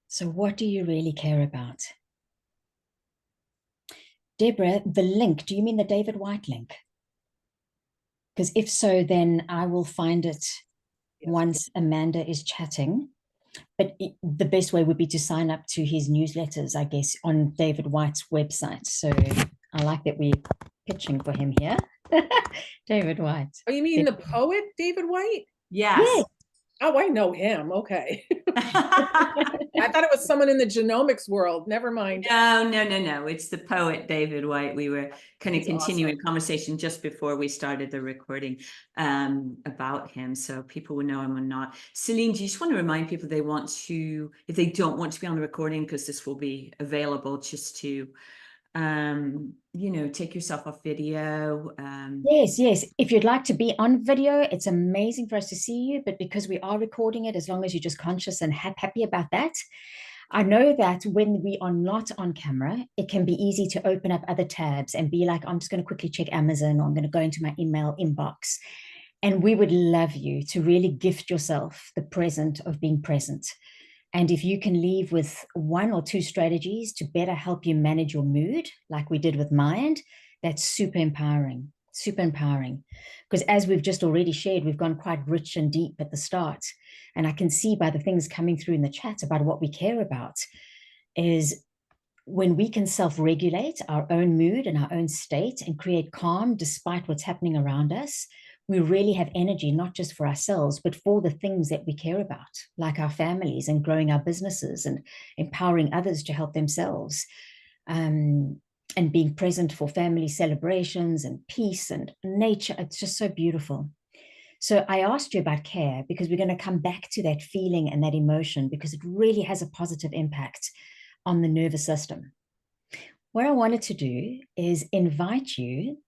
So what do you really care about? Deborah, the link, do you mean the David White link? Because if so, then I will find it Yes. once Amanda is chatting. But the best way would be to sign up to his newsletters, I guess, on David White's website. So I like that we're pitching for him here. David White. Oh, you mean the poet David White? Yeah. Yes. Oh, I know him. Okay. I thought it was someone in the genomics world. Never mind. No. It's the poet David White. We were kind of He's awesome. continuing conversation just before we started the recording about him, so people would know him or not. Celine, do you just want to remind people they want to, if they don't want to be on the recording, because this will be available, just to take yourself off video. Yes. If you'd like to be on video, it's amazing for us to see you. But because we are recording it, as long as you're just conscious and happy about that, I know that when we are not on camera, it can be easy to open up other tabs and be like, I'm just going to quickly check Amazon, or I'm going to go into my email inbox. And we would love you to really gift yourself the present of being present. And if you can leave with one or two strategies to better help you manage your mood, like we did with Mind, that's super empowering, super empowering. Because as we've just already shared, we've gone quite rich and deep at the start. And I can see by the things coming through in the chat about what we care about is when we can self-regulate our own mood and our own state and create calm despite what's happening around us, we really have energy, not just for ourselves, but for the things that we care about, like our families and growing our businesses and empowering others to help themselves, and being present for family celebrations and peace and nature. It's just so beautiful. So I asked you about care because we're going to come back to that feeling and that emotion because it really has a positive impact on the nervous system. What I wanted to do is invite you.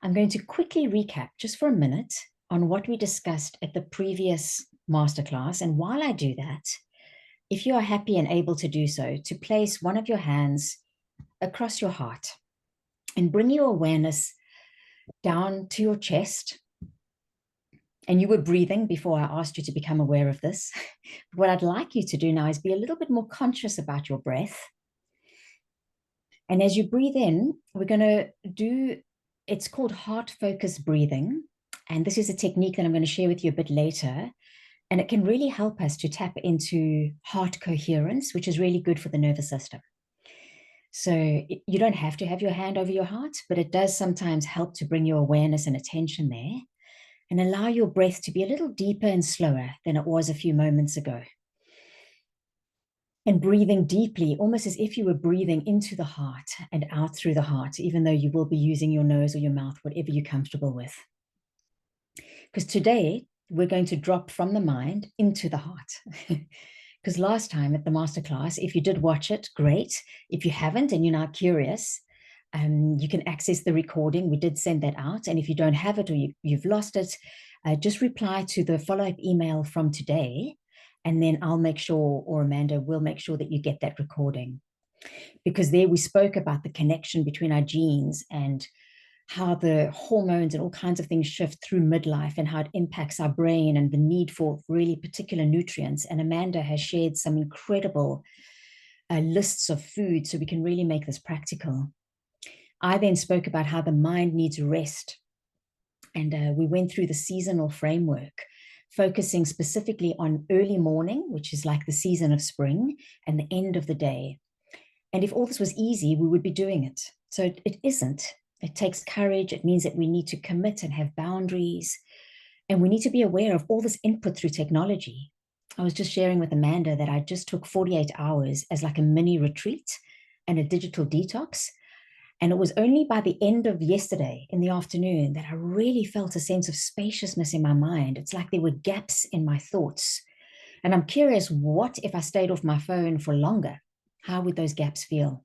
I'm going to quickly recap just for a minute on what we discussed at the previous masterclass. And while I do that, if you are happy and able to do so, to place one of your hands across your heart and bring your awareness down to your chest. And you were breathing before I asked you to become aware of this. What I'd like you to do now is be a little bit more conscious about your breath. And as you breathe in, we're going to do, it's called heart focused breathing. And this is a technique that I'm going to share with you a bit later. And it can really help us to tap into heart coherence, which is really good for the nervous system. So you don't have to have your hand over your heart, but it does sometimes help to bring your awareness and attention there and allow your breath to be a little deeper and slower than it was a few moments ago. And breathing deeply, almost as if you were breathing into the heart and out through the heart, even though you will be using your nose or your mouth, whatever you're comfortable with. Because today we're going to drop from the mind into the heart. Because last time at the masterclass, if you did watch it, great. If you haven't and you're now curious, you can access the recording. We did send that out. And if you don't have it or you've lost it, just reply to the follow-up email from today. And then I'll make sure, or Amanda will make sure that you get that recording. Because there we spoke about the connection between our genes and how the hormones and all kinds of things shift through midlife and how it impacts our brain and the need for really particular nutrients. And Amanda has shared some incredible lists of food so we can really make this practical. I then spoke about how the mind needs rest. And we went through the seasonal framework, focusing specifically on early morning, which is like the season of spring, and the end of the day. And if all this was easy, we would be doing it. So it isn't. It takes courage. It means that we need to commit and have boundaries. And we need to be aware of all this input through technology. I was just sharing with Amanda that I just took 48 hours as like a mini retreat and a digital detox. And it was only by the end of yesterday in the afternoon that I really felt a sense of spaciousness in my mind. It's like there were gaps in my thoughts. And I'm curious, what if I stayed off my phone for longer? How would those gaps feel?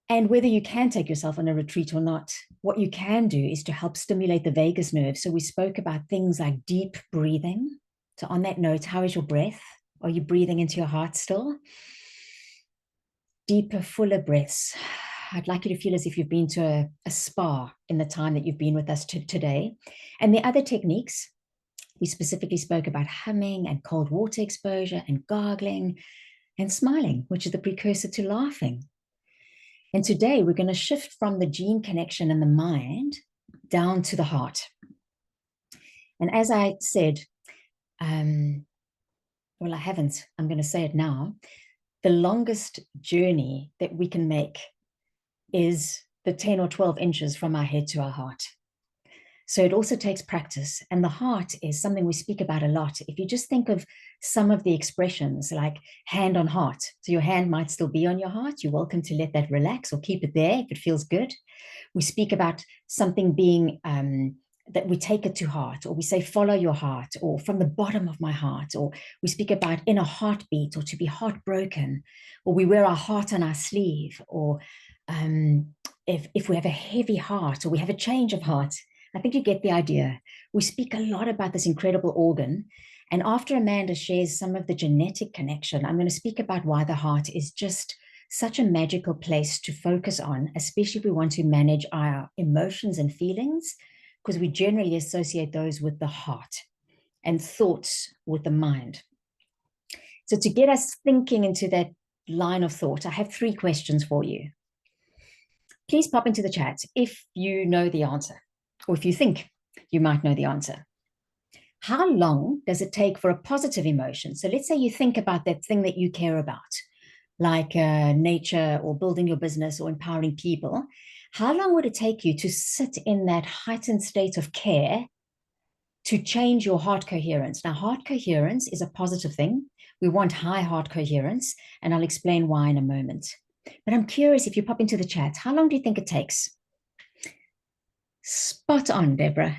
And whether you can take yourself on a retreat or not, what you can do is to help stimulate the vagus nerve. So we spoke about things like deep breathing. So on that note, how is your breath? Are you breathing into your heart still? Deeper, fuller breaths. I'd like you to feel as if you've been to a spa in the time that you've been with us today. And the other techniques We specifically spoke about humming and cold water exposure and gargling and smiling, which is the precursor to laughing. And today we're going to shift from the gene connection in the mind down to the heart. And as I said, well, I haven't, I'm going to say it now. The longest journey that we can make is the 10 or 12 inches from our head to our heart. So it also takes practice. And the heart is something we speak about a lot. If you just think of some of the expressions like hand on heart. So your hand might still be on your heart. You're welcome to let that relax or keep it there if it feels good. We speak about something being that we take it to heart, or we say, follow your heart, or from the bottom of my heart, or we speak about in a heartbeat, or to be heartbroken, or we wear our heart on our sleeve, or if we have a heavy heart, or we have a change of heart. I think you get the idea. We speak a lot about this incredible organ. And after Amanda shares some of the genetic connection, I'm going to speak about why the heart is just such a magical place to focus on, especially if we want to manage our emotions and feelings, because we generally associate those with the heart and thoughts with the mind. So to get us thinking into that line of thought, I have 3 questions for you. Please pop into the chat if you know the answer, or if you think you might know the answer. How long does it take for a positive emotion? So let's say you think about that thing that you care about, like nature or building your business or empowering people. How long would it take you to sit in that heightened state of care to change your heart coherence? Now, heart coherence is a positive thing. We want high heart coherence, and I'll explain why in a moment. But I'm curious, if you pop into the chat, how long do you think it takes? Spot on, Deborah.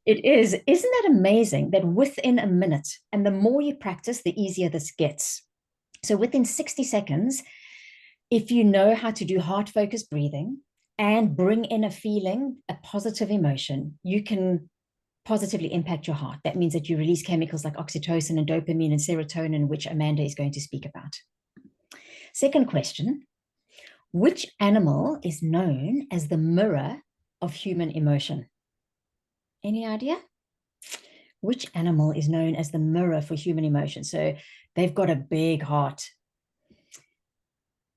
It is. Isn't that amazing that within a minute, and the more you practice, the easier this gets. So within 60 seconds, if you know how to do heart-focused breathing and bring in a feeling, a positive emotion, you can positively impact your heart. That means that you release chemicals like oxytocin and dopamine and serotonin, which Amanda is going to speak about. Second question, which animal is known as the mirror of human emotion? Any idea? Which animal is known as the mirror for human emotion? So they've got a big heart.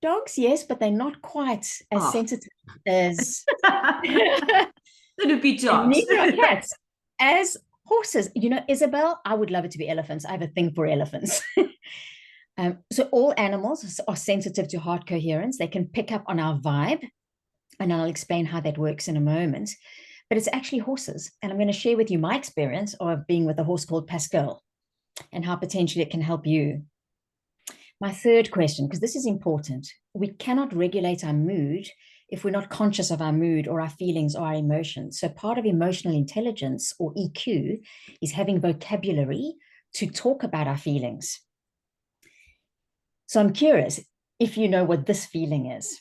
Dogs, yes, but they're not quite as sensitive as It'd be dogs. neither are cats. As horses, you know, Isabel, I would love it to be elephants. I have a thing for elephants. So all animals are sensitive to heart coherence. They can pick up on our vibe, and I'll explain how that works in a moment. But it's actually horses. And I'm going to share with you my experience of being with a horse called Pascal and how potentially it can help you. My third question, because this is important, we cannot regulate our mood if we're not conscious of our mood or our feelings or our emotions. So part of emotional intelligence, or EQ, is having vocabulary to talk about our feelings. So I'm curious if you know what this feeling is.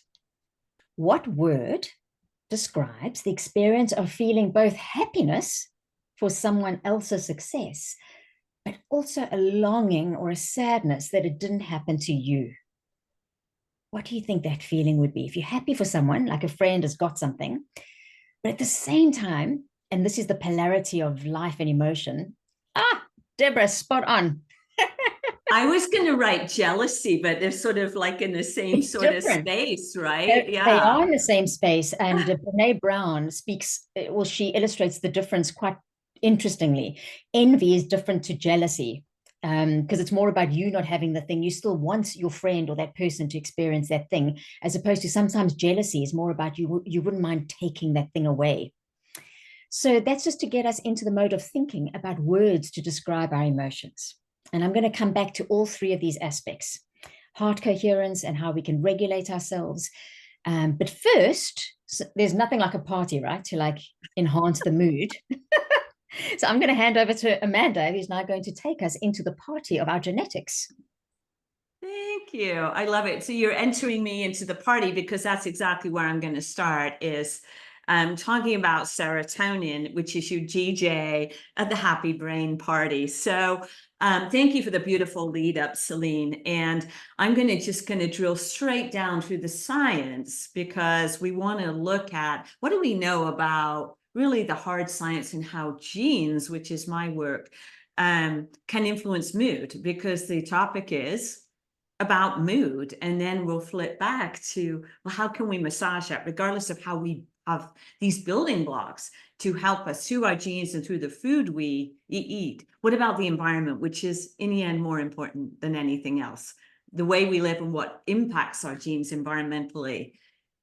What word describes the experience of feeling both happiness for someone else's success, but also a longing or a sadness that it didn't happen to you? What do you think that feeling would be? If you're happy for someone, like a friend has got something, but at the same time, and this is the polarity of life and emotion. Deborah, spot on. I was going to write jealousy, but they're sort of like in the same sort of space, right? They are in the same space. And Brene Brown speaks, well, she illustrates the difference quite interestingly. Envy is different to jealousy, because it's more about you not having the thing. You still want your friend or that person to experience that thing, as opposed to sometimes jealousy is more about you wouldn't mind taking that thing away. So that's just to get us into the mode of thinking about words to describe our emotions. And I'm going to come back to all 3 of these aspects: heart coherence and how we can regulate ourselves. But first, so there's nothing like a party, right, to like enhance the mood. So I'm going to hand over to Amanda, who's now going to take us into the party of our genetics. Thank you. I love it. So you're entering me into the party, because that's exactly where I'm going to start, is talking about serotonin, which is your GJ at the happy brain party. So thank you for the beautiful lead up, Celine. And I'm going to drill straight down through the science, because we want to look at what do we know about really the hard science and how genes, which is my work, can influence mood, because the topic is about mood. And then we'll flip back to, well, how can we massage that, regardless of how we have these building blocks to help us through our genes and through the food we eat? What about the environment, which is in the end more important than anything else? The way we live and what impacts our genes environmentally,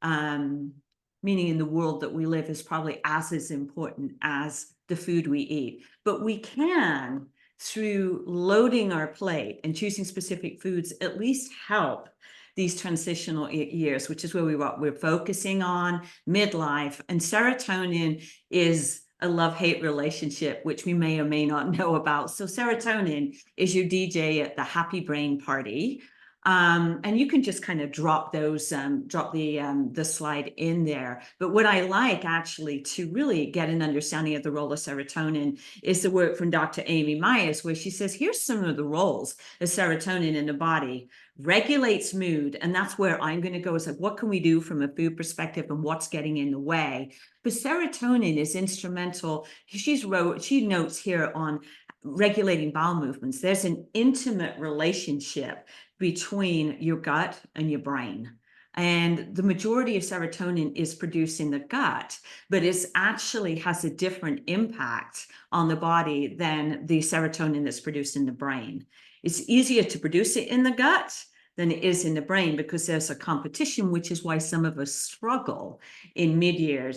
meaning in the world that we live, is probably as important as the food we eat. But we can, through loading our plate and choosing specific foods, at least help these transitional years, which is where we're focusing on midlife. And serotonin is a love-hate relationship, which we may or may not know about. So serotonin is your DJ at the happy brain party. And you can just kind of drop those, drop the slide in there. But what I like actually to really get an understanding of the role of serotonin is the work from Dr. Amy Myers, where she says, here's some of the roles of serotonin in the body. Regulates mood, and that's where I'm going to go, is like, what can we do from a food perspective and what's getting in the way? But serotonin is instrumental. She notes here on regulating bowel movements. There's an intimate relationship between your gut and your brain. And the majority of serotonin is produced in the gut, but it actually has a different impact on the body than the serotonin that's produced in the brain. It's easier to produce it in the gut than it is in the brain, because there's a competition, which is why some of us struggle in our mid-years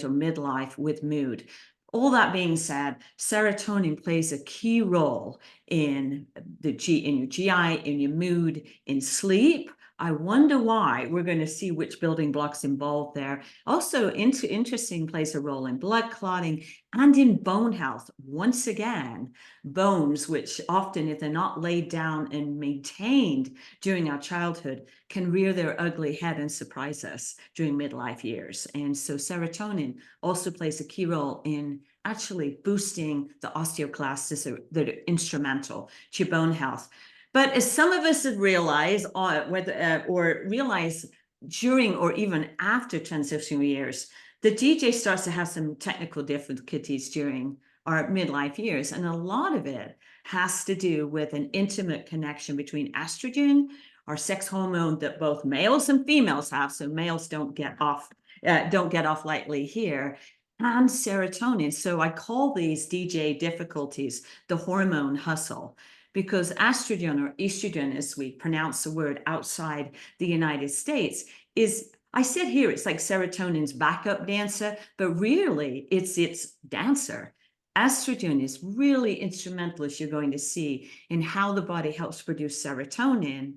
or midlife with mood. All that being said, serotonin plays a key role in your GI, in your mood, in sleep. I wonder why. We're going to see which building blocks involved there. Also, interesting, plays a role in blood clotting and in bone health. Once again, bones, which often, if they're not laid down and maintained during our childhood, can rear their ugly head and surprise us during midlife years. And so serotonin also plays a key role in actually boosting the osteoclasts that are instrumental to your bone health. But as some of us have realized, or realize during or even after transitional years, the DJ starts to have some technical difficulties during our midlife years. And a lot of it has to do with an intimate connection between estrogen, our sex hormone that both males and females have, so males don't get off lightly here, and serotonin. So I call these DJ difficulties the hormone hustle, because estrogen, or estrogen as we pronounce the word outside the United States, is, I said here, it's like serotonin's backup dancer, but really it's its dancer. Estrogen is really instrumental, as you're going to see, in how the body helps produce serotonin,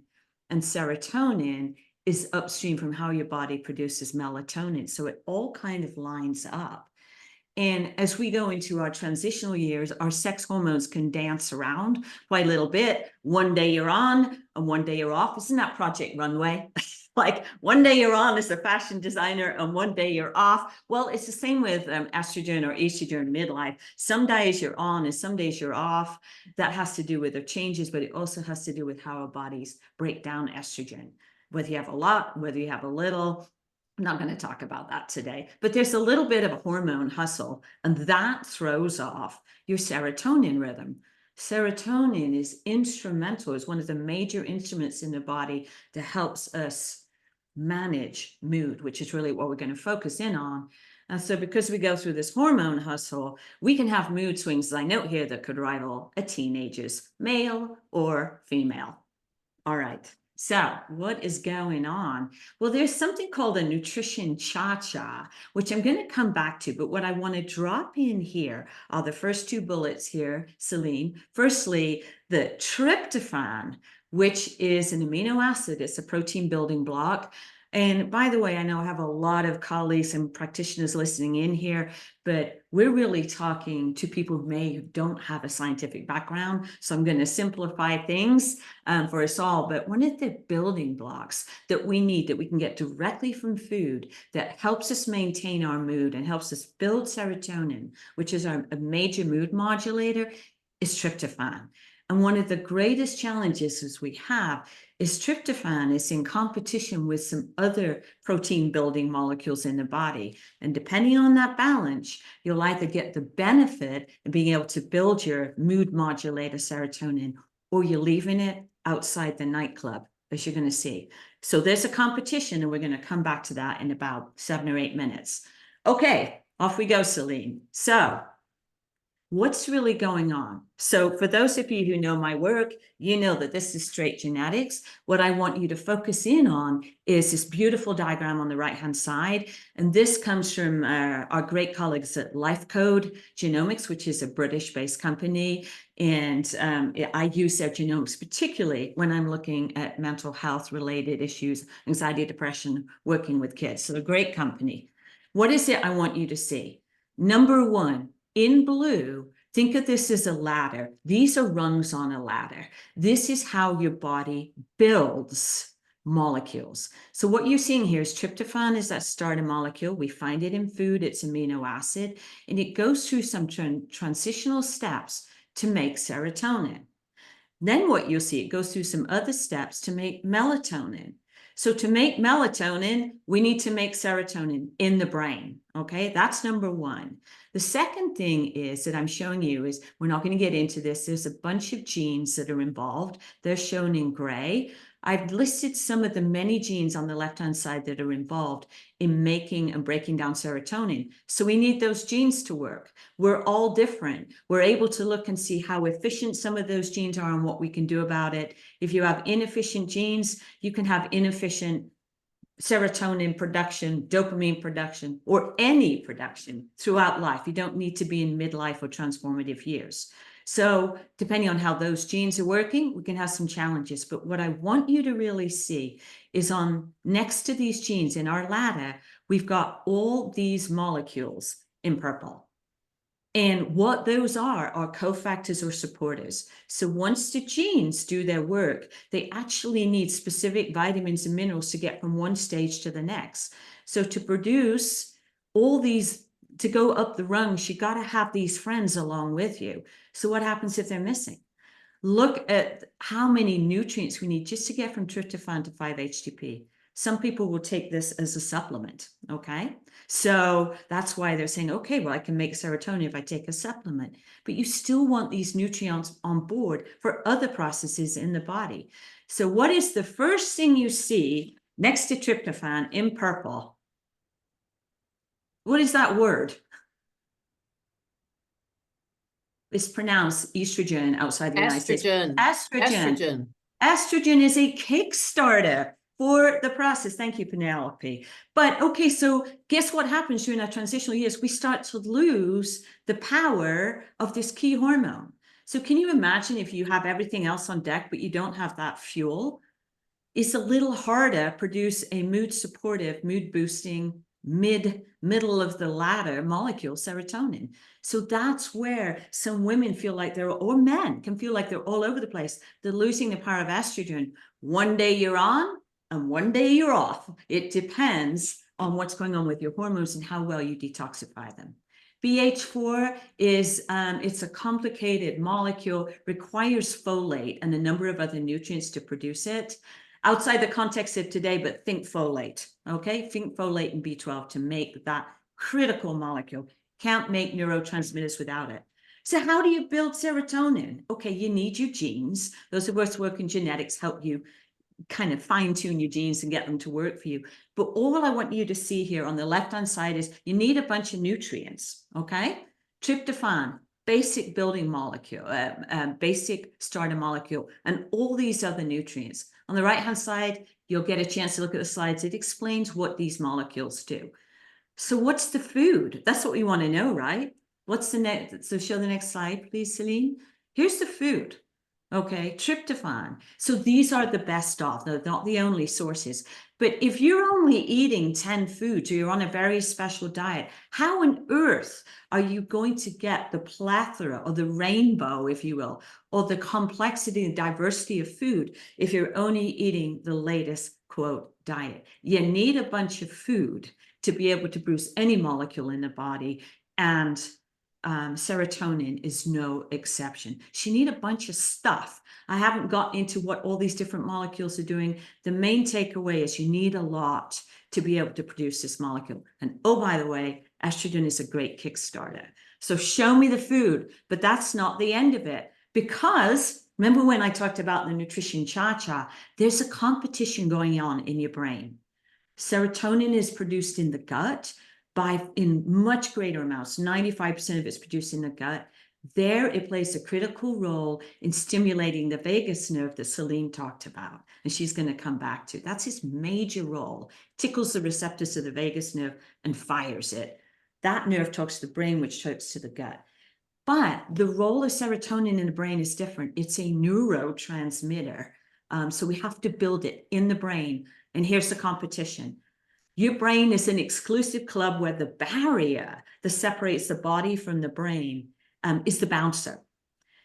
and serotonin is upstream from how your body produces melatonin. So it all kind of lines up. And as we go into our transitional years, our sex hormones can dance around quite a little bit. One day you're on and one day you're off. Isn't that Project Runway? Like one day you're on as a fashion designer and one day you're off. Well, it's the same with estrogen or estrogen midlife. Some days you're on and some days you're off. That has to do with the changes, but it also has to do with how our bodies break down estrogen. Whether you have a lot, whether you have a little. I'm not going to talk about that today, but there's a little bit of a hormone hustle, and that throws off your serotonin rhythm. Serotonin is instrumental, is one of the major instruments in the body that helps us manage mood, which is really what we're going to focus in on. And so because we go through this hormone hustle, we can have mood swings, as I note here, that could rival a teenager's, male or female. All right. So what is going on? Well, there's something called a nutrition cha-cha, which I'm going to come back to. But what I want to drop in here are the first two bullets here, Celine. Firstly, the tryptophan, which is an amino acid. It's a protein building block. And by the way, I know I have a lot of colleagues and practitioners listening in here, but we're really talking to people who don't have a scientific background. So I'm going to simplify things for us all. But one of the building blocks that we need, that we can get directly from food, that helps us maintain our mood and helps us build serotonin, which is a major mood modulator, is tryptophan. And one of the greatest challenges as we have is tryptophan is in competition with some other protein building molecules in the body. And depending on that balance, you'll either get the benefit of being able to build your mood modulator serotonin, or you're leaving it outside the nightclub, as you're going to see. So there's a competition, and we're going to come back to that in about 7 or 8 minutes. Okay, off we go, Celine. So what's really going on? So for those of you who know my work, you know that this is straight genetics. What I want you to focus in on is this beautiful diagram on the right-hand side. And this comes from our great colleagues at LifeCode Genomics, which is a British-based company. And I use their genomics particularly when I'm looking at mental health related issues, anxiety, depression, working with kids. So a great company. What is it I want you to see? Number one, in blue, think of this as a ladder. These are rungs on a ladder. This is how your body builds molecules. So what you're seeing here is tryptophan is that starter molecule. We find it in food, it's amino acid, and it goes through some transitional steps to make serotonin. Then what you'll see, it goes through some other steps to make melatonin. So to make melatonin, we need to make serotonin in the brain, okay? That's number one. The second thing is that I'm showing you is, we're not going to get into this, there's a bunch of genes that are involved. They're shown in gray. I've listed some of the many genes on the left-hand side that are involved in making and breaking down serotonin. So we need those genes to work. We're all different. We're able to look and see how efficient some of those genes are and what we can do about it. If you have inefficient genes, you can have inefficient serotonin production, dopamine production, or any production throughout life. You don't need to be in midlife or transformative years. So depending on how those genes are working, we can have some challenges. But what I want you to really see is on next to these genes in our ladder, we've got all these molecules in purple. And what those are cofactors or supporters. So once the genes do their work, they actually need specific vitamins and minerals to get from one stage to the next. So to produce all these, to go up the rungs, you got to have these friends along with you. So what happens if they're missing? Look at how many nutrients we need just to get from tryptophan to 5-HTP. Some people will take this as a supplement, okay? So that's why they're saying, okay, well, I can make serotonin if I take a supplement. But you still want these nutrients on board for other processes in the body. So what is the first thing you see next to tryptophan in purple? What is that word? It's pronounced estrogen outside the United States. Estrogen. Estrogen is a Kickstarter for the process. Thank you, Penelope. But okay, so guess what happens during our transitional years? We start to lose the power of this key hormone. So can you imagine if you have everything else on deck, but you don't have that fuel? It's a little harder to produce a mood supportive, mood boosting, middle of the ladder molecule, serotonin. So that's where some women feel like they're, or men can feel like they're all over the place. They're losing the power of estrogen. One day you're on and one day you're off. It depends on what's going on with your hormones and how well you detoxify them. BH4 is, it's a complicated molecule, requires folate and a number of other nutrients to produce it. Outside the context of today, but think folate, okay? Think folate and B12 to make that critical molecule. Can't make neurotransmitters without it. So how do you build serotonin? Okay, you need your genes. Those of us who work in genetics help you kind of fine tune your genes and get them to work for you. But all I want you to see here on the left-hand side is you need a bunch of nutrients, okay? Tryptophan, basic building molecule, basic starter molecule, and all these other nutrients. On the right-hand side, you'll get a chance to look at the slides. It explains what these molecules do. So what's the food? That's what we want to know, right? What's the next? So show the next slide, please, Celine. Here's the food. Okay, tryptophan. So these are the best of, they're not the only sources. But if you're only eating 10 foods or you're on a very special diet, how on earth are you going to get the plethora or the rainbow, if you will, or the complexity and diversity of food if you're only eating the latest, quote, diet? You need a bunch of food to be able to produce any molecule in the body. And serotonin is no exception. So you need a bunch of stuff. I haven't got into what all these different molecules are doing. The main takeaway is you need a lot to be able to produce this molecule. And oh, by the way, estrogen is a great Kickstarter. So show me the food, but that's not the end of it. Because remember when I talked about the nutrition cha-cha, there's a competition going on in your brain. Serotonin is produced in the gut in much greater amounts. 95% of it's produced in the gut. There, it plays a critical role in stimulating the vagus nerve that Celine talked about, and she's going to come back to. That's his major role. Tickles the receptors of the vagus nerve and fires it. That nerve talks to the brain, which talks to the gut. But the role of serotonin in the brain is different. It's a neurotransmitter. So we have to build it in the brain. And here's the competition. Your brain is an exclusive club where the barrier that separates the body from the brain is the bouncer.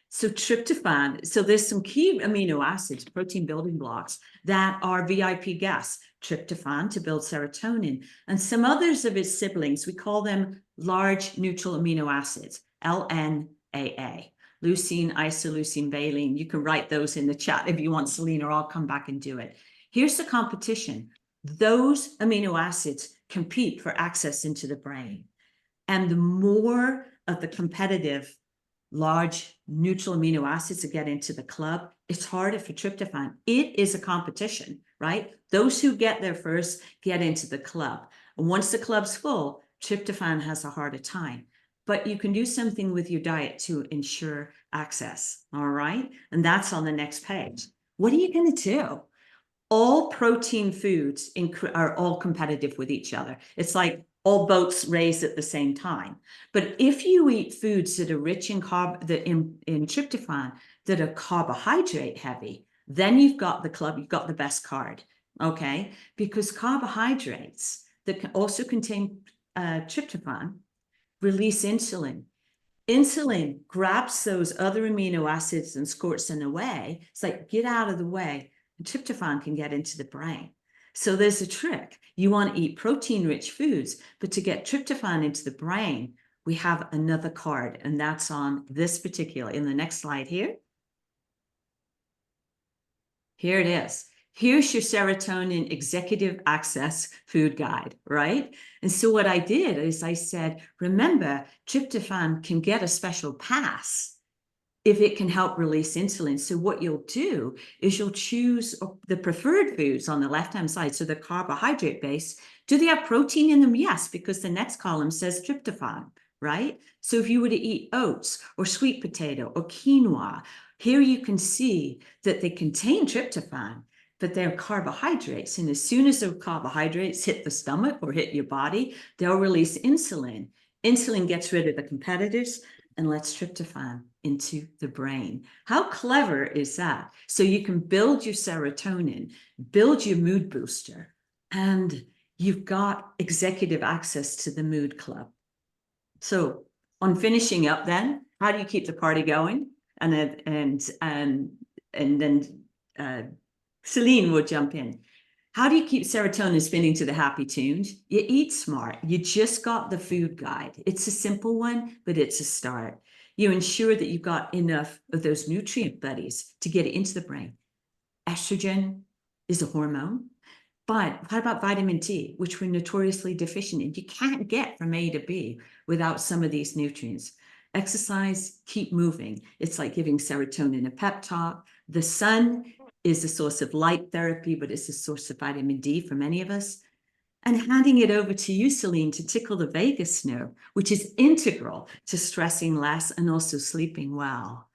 So tryptophan, so there's some key amino acids, protein building blocks that are VIP guests. Tryptophan to build serotonin, and some others of its siblings, we call them large neutral amino acids, LNAA, leucine, isoleucine, valine. You can write those in the chat if you want, Celine, or I'll come back and do it. Here's the competition. Those amino acids compete for access into the brain. And the more of the competitive large neutral amino acids to get into the club, it's harder for tryptophan. It is a competition, right? Those who get there first get into the club. And once the club's full, tryptophan has a harder time. But you can do something with your diet to ensure access, all right? And that's on the next page. What are you going to do? All protein foods are all competitive with each other. It's like all boats raise at the same time. But if you eat foods that are rich in tryptophan, that are carbohydrate heavy, then you've got the club, you've got the best card, okay? Because carbohydrates that can also contain tryptophan release insulin. Insulin grabs those other amino acids and squirts them away. It's like, get out of the way. And tryptophan can get into the brain. So there's a trick. You want to eat protein-rich foods, but to get tryptophan into the brain, we have another card, and that's on this particular, in the next slide here. Here it is. Here's your serotonin executive access food guide, right? And so what I did is I said, remember, tryptophan can get a special pass if it can help release insulin. So what you'll do is you'll choose the preferred foods on the left-hand side. So the carbohydrate base, do they have protein in them? Yes, because the next column says tryptophan, right? So if you were to eat oats or sweet potato or quinoa, here you can see that they contain tryptophan, but they're carbohydrates. And as soon as the carbohydrates hit the stomach or hit your body, they'll release insulin. Insulin gets rid of the competitors and lets tryptophan into the brain. How clever is that? So you can build your serotonin, build your mood booster, and you've got executive access to the mood club. So on finishing up then, how do you keep the party going? And then Celine will jump in. How do you keep serotonin spinning to the happy tunes? You eat smart. You just got the food guide. It's a simple one, but it's a start. You ensure that you've got enough of those nutrient buddies to get it into the brain. Estrogen is a hormone, but what about vitamin D, which we're notoriously deficient in? You can't get from A to B without some of these nutrients. Exercise, keep moving. It's like giving serotonin a pep talk. The sun is a source of light therapy, but it's a source of vitamin D for many of us. And handing it over to you, Celine, to tickle the vagus nerve, which is integral to stressing less and also sleeping well.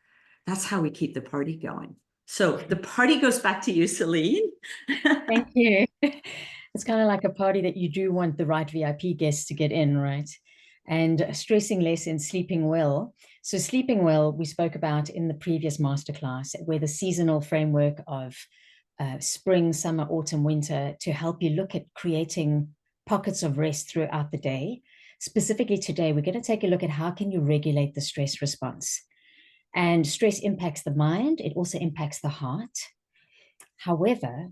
That's how we keep the party going. So the party goes back to you, Celine. Thank you. It's kind of like a party that you do want the right VIP guests to get in, right? And stressing less and sleeping well. So sleeping well, we spoke about in the previous masterclass, where the seasonal framework of spring, summer, autumn, winter, to help you look at creating pockets of rest throughout the day. Specifically today, we're going to take a look at how can you regulate the stress response. And stress impacts the mind. It also impacts the heart. However,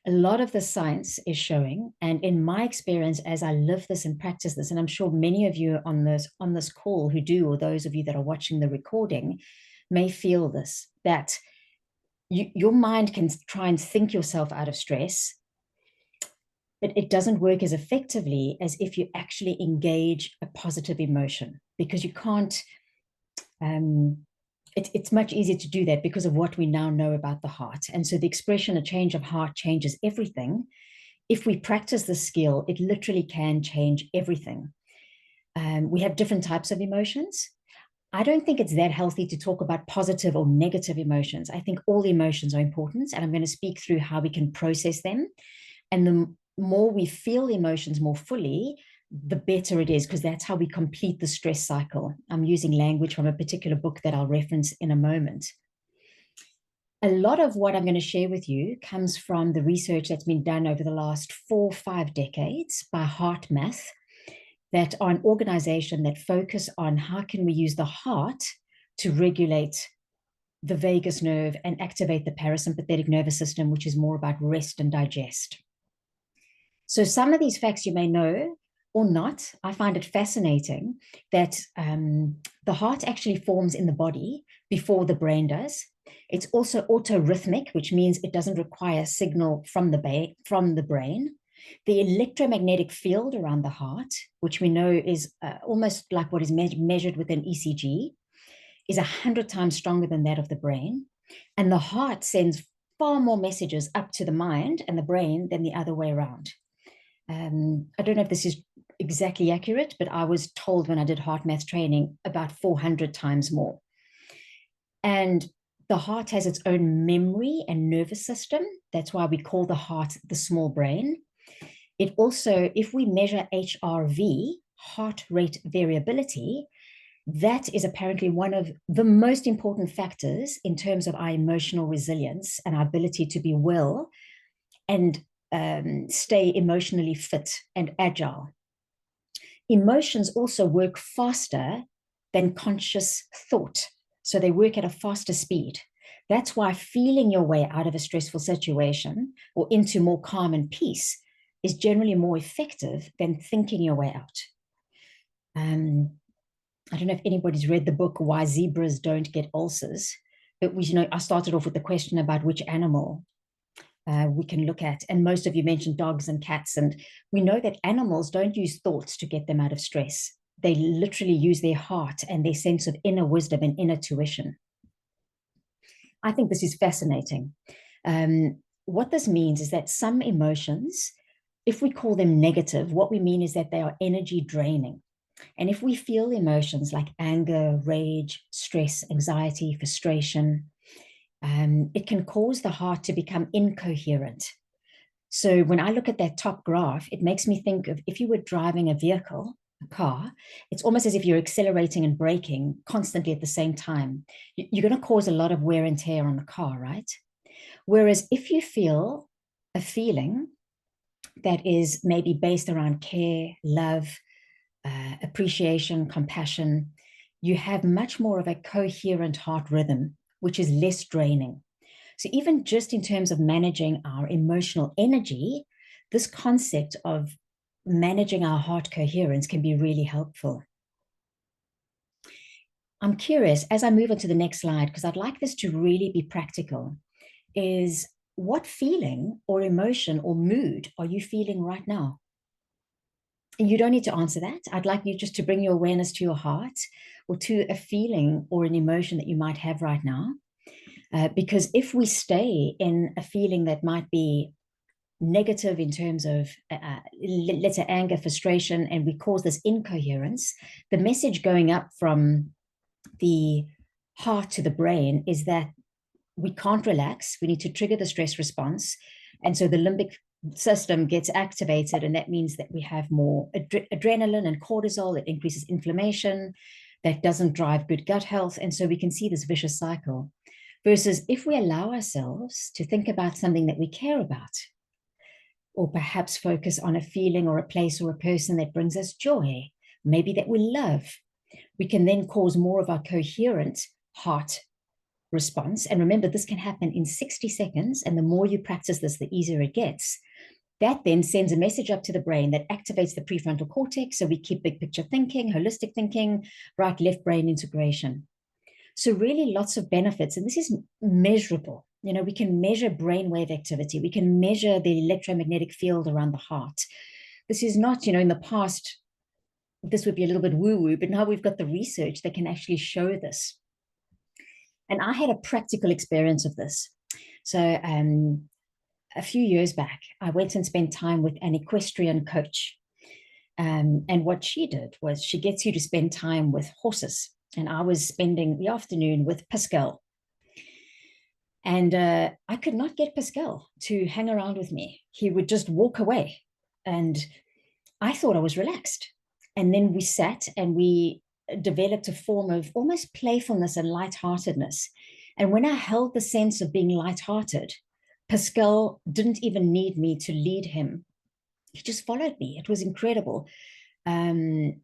A lot of the science is showing, and in my experience, as I live this and practice this, and I'm sure many of you on this call who do, or those of you that are watching the recording may feel this, that your mind can try and think yourself out of stress, but it doesn't work as effectively as if you actually engage a positive emotion, because you can't, it's much easier to do that because of what we now know about the heart. And so the expression, a change of heart changes everything. If we practice the skill, it literally can change everything. We have different types of emotions. I don't think it's that healthy to talk about positive or negative emotions. I think all emotions are important, and I'm going to speak through how we can process them. And the more we feel emotions more fully, the better it is, because that's how we complete the stress cycle. I'm using language from a particular book that I'll reference in a moment. A lot of what I'm going to share with you comes from the research that's been done over the last 4 or 5 decades by HeartMath, that are an organization that focus on how can we use the heart to regulate the vagus nerve and activate the parasympathetic nervous system, which is more about rest and digest. So some of these facts you may know or not. I find it fascinating that the heart actually forms in the body before the brain does. It's also autorhythmic, which means it doesn't require signal from the brain. The electromagnetic field around the heart, which we know is almost like what is measured with an ECG, is 100 times stronger than that of the brain. And the heart sends far more messages up to the mind and the brain than the other way around. I don't know if this is exactly accurate, but I was told when I did HeartMath training about 400 times more. And the heart has its own memory and nervous system. That's why we call the heart the small brain. It also, if we measure HRV, heart rate variability, that is apparently one of the most important factors in terms of our emotional resilience and our ability to be well and stay emotionally fit and agile. Emotions also work faster than conscious thought. So they work at a faster speed. That's why feeling your way out of a stressful situation or into more calm and peace is generally more effective than thinking your way out. I don't know if anybody's read the book Why Zebras Don't Get Ulcers, but I started off with the question about which animal we can look at. And most of you mentioned dogs and cats. And we know that animals don't use thoughts to get them out of stress. They literally use their heart and their sense of inner wisdom and inner tuition. I think this is fascinating. What this means is that some emotions, if we call them negative, what we mean is that they are energy draining. And if we feel emotions like anger, rage, stress, anxiety, frustration, it can cause the heart to become incoherent. So when I look at that top graph, it makes me think of if you were driving a car, it's almost as if you're accelerating and braking constantly at the same time. You're going to cause a lot of wear and tear on the car, right? Whereas if you feel a feeling that is maybe based around care, love, appreciation, compassion, you have much more of a coherent heart rhythm, which is less draining. So even just in terms of managing our emotional energy, this concept of managing our heart coherence can be really helpful. I'm curious, as I move on to the next slide, because I'd like this to really be practical, is what feeling or emotion or mood are you feeling right now? And you don't need to answer that. I'd like you just to bring your awareness to your heart or to a feeling or an emotion that you might have right now. Because if we stay in a feeling that might be negative in terms of, let's say, anger, frustration, and we cause this incoherence, the message going up from the heart to the brain is that we can't relax. We need to trigger the stress response. And so the limbic system gets activated, and that means that we have more adrenaline and cortisol. It increases inflammation. That doesn't drive good gut health. And so we can see this vicious cycle. Versus if we allow ourselves to think about something that we care about, or perhaps focus on a feeling or a place or a person that brings us joy, maybe that we love, we can then cause more of our coherent heart response, and remember, this can happen in 60 seconds, and the more you practice this, the easier it gets. That then sends a message up to the brain that activates the prefrontal cortex, so we keep big picture thinking, holistic thinking, right-left brain integration. So really lots of benefits, and this is measurable. You know, we can measure brainwave activity. We can measure the electromagnetic field around the heart. This is not, you know, in the past, this would be a little bit woo-woo, but now we've got the research that can actually show this. And I had a practical experience of this. So a few years back, I went and spent time with an equestrian coach. And what she did was she gets you to spend time with horses. And I was spending the afternoon with Pascal. And I could not get Pascal to hang around with me. He would just walk away. And I thought I was relaxed. And then we sat and we developed a form of almost playfulness and lightheartedness. And when I held the sense of being lighthearted, Pascal didn't even need me to lead him. He just followed me. It was incredible. And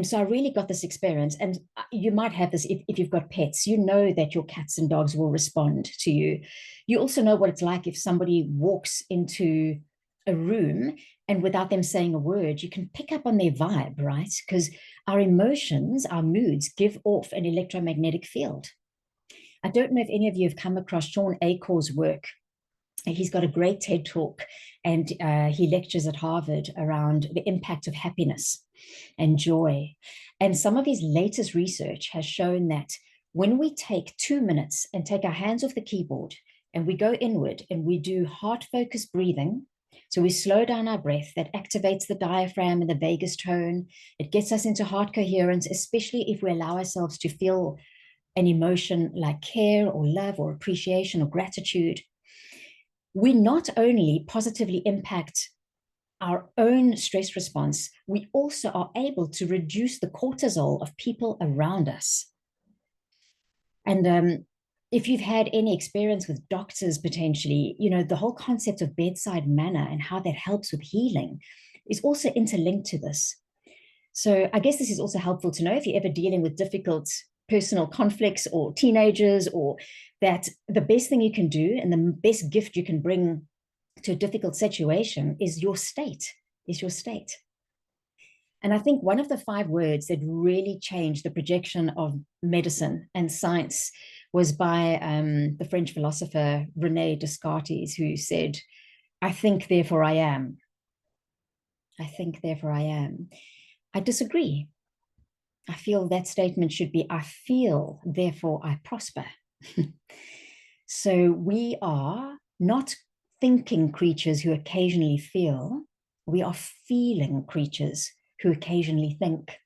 so I really got this experience. And you might have this if you've got pets. You know that your cats and dogs will respond to you. You also know what it's like if somebody walks into a room and without them saying a word, you can pick up on their vibe, right? Because our emotions, our moods give off an electromagnetic field. I don't know if any of you have come across Sean Acor's work. He's got a great TED talk, and he lectures at Harvard around the impact of happiness and joy. And some of his latest research has shown that when we take 2 minutes and take our hands off the keyboard and we go inward and we do heart-focused breathing, so we slow down our breath, that activates the diaphragm and the vagus tone. It gets us into heart coherence, especially if we allow ourselves to feel an emotion like care or love or appreciation or gratitude. We not only positively impact our own stress response, we also are able to reduce the cortisol of people around us. And if you've had any experience with doctors potentially, you know, the whole concept of bedside manner and how that helps with healing is also interlinked to this. So I guess this is also helpful to know if you're ever dealing with difficult personal conflicts or teenagers, or that the best thing you can do and the best gift you can bring to a difficult situation is your state, And I think one of the 5 words that really changed the projection of medicine and science was by the French philosopher René Descartes, who said, "I think, therefore I am. I think, therefore I am." I disagree. I feel that statement should be, "I feel, therefore I prosper." So we are not thinking creatures who occasionally feel. We are feeling creatures who occasionally think.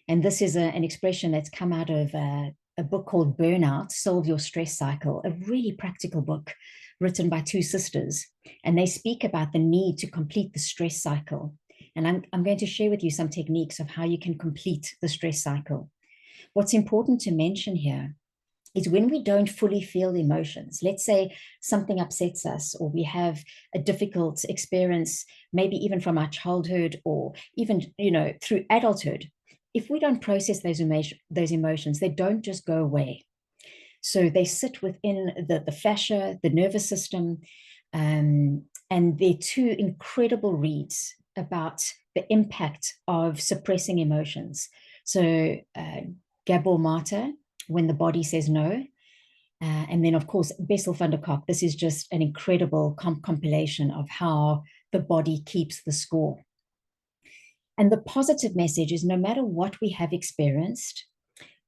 And this is an expression that's come out of a book called Burnout, Solve Your Stress Cycle, a really practical book written by 2 sisters. And they speak about the need to complete the stress cycle. And I'm going to share with you some techniques of how you can complete the stress cycle. What's important to mention here is when we don't fully feel emotions, let's say something upsets us, or we have a difficult experience, maybe even from our childhood, or even, you know, through adulthood, if we don't process those emotions, they don't just go away. So they sit within the fascia, the nervous system, and they're 2 incredible reads about the impact of suppressing emotions. So Gabor Mate, When the Body Says No. And then, of course, Bessel van der Kolk. This is just an incredible compilation of how the body keeps the score. And the positive message is no matter what we have experienced,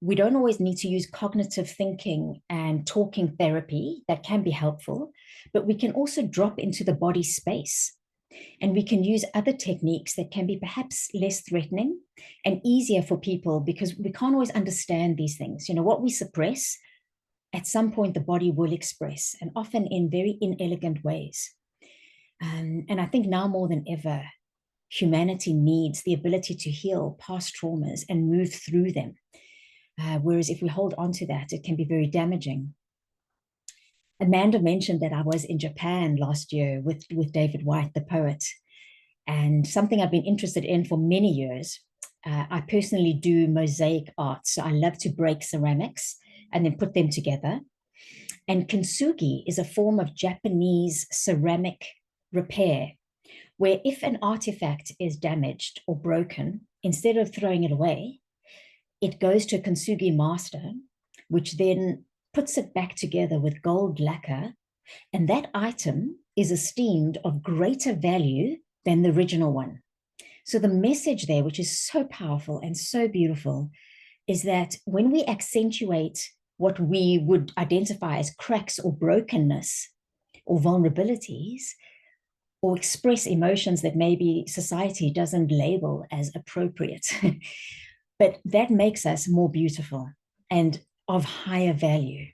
we don't always need to use cognitive thinking and talking therapy. That can be helpful, but we can also drop into the body space. And we can use other techniques that can be perhaps less threatening and easier for people, because we can't always understand these things. You know, what we suppress, at some point the body will express, and often in very inelegant ways. And I think now more than ever, humanity needs the ability to heal past traumas and move through them. Whereas if we hold on to that, it can be very damaging. Amanda mentioned that I was in Japan last year with David White, the poet, and something I've been interested in for many years. I personally do mosaic art, so I love to break ceramics and then put them together. And kintsugi is a form of Japanese ceramic repair, where if an artifact is damaged or broken, instead of throwing it away, it goes to a kintsugi master, which then puts it back together with gold lacquer, and that item is esteemed of greater value than the original one. So the message there, which is so powerful and so beautiful, is that when we accentuate what we would identify as cracks or brokenness or vulnerabilities, or express emotions that maybe society doesn't label as appropriate, but that makes us more beautiful and of higher value.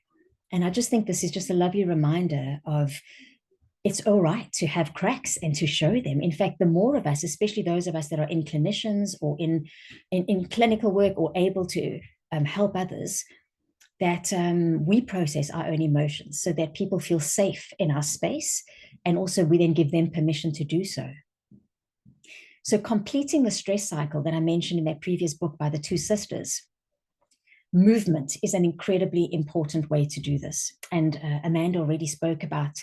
And I just think this is just a lovely reminder of it's all right to have cracks and to show them. In fact, the more of us, especially those of us that are in clinicians or in clinical work or able to help others, that we process our own emotions so that people feel safe in our space, and also we then give them permission to do so. So completing the stress cycle that I mentioned in that previous book by the two sisters, movement is an incredibly important way to do this. And Amanda already spoke about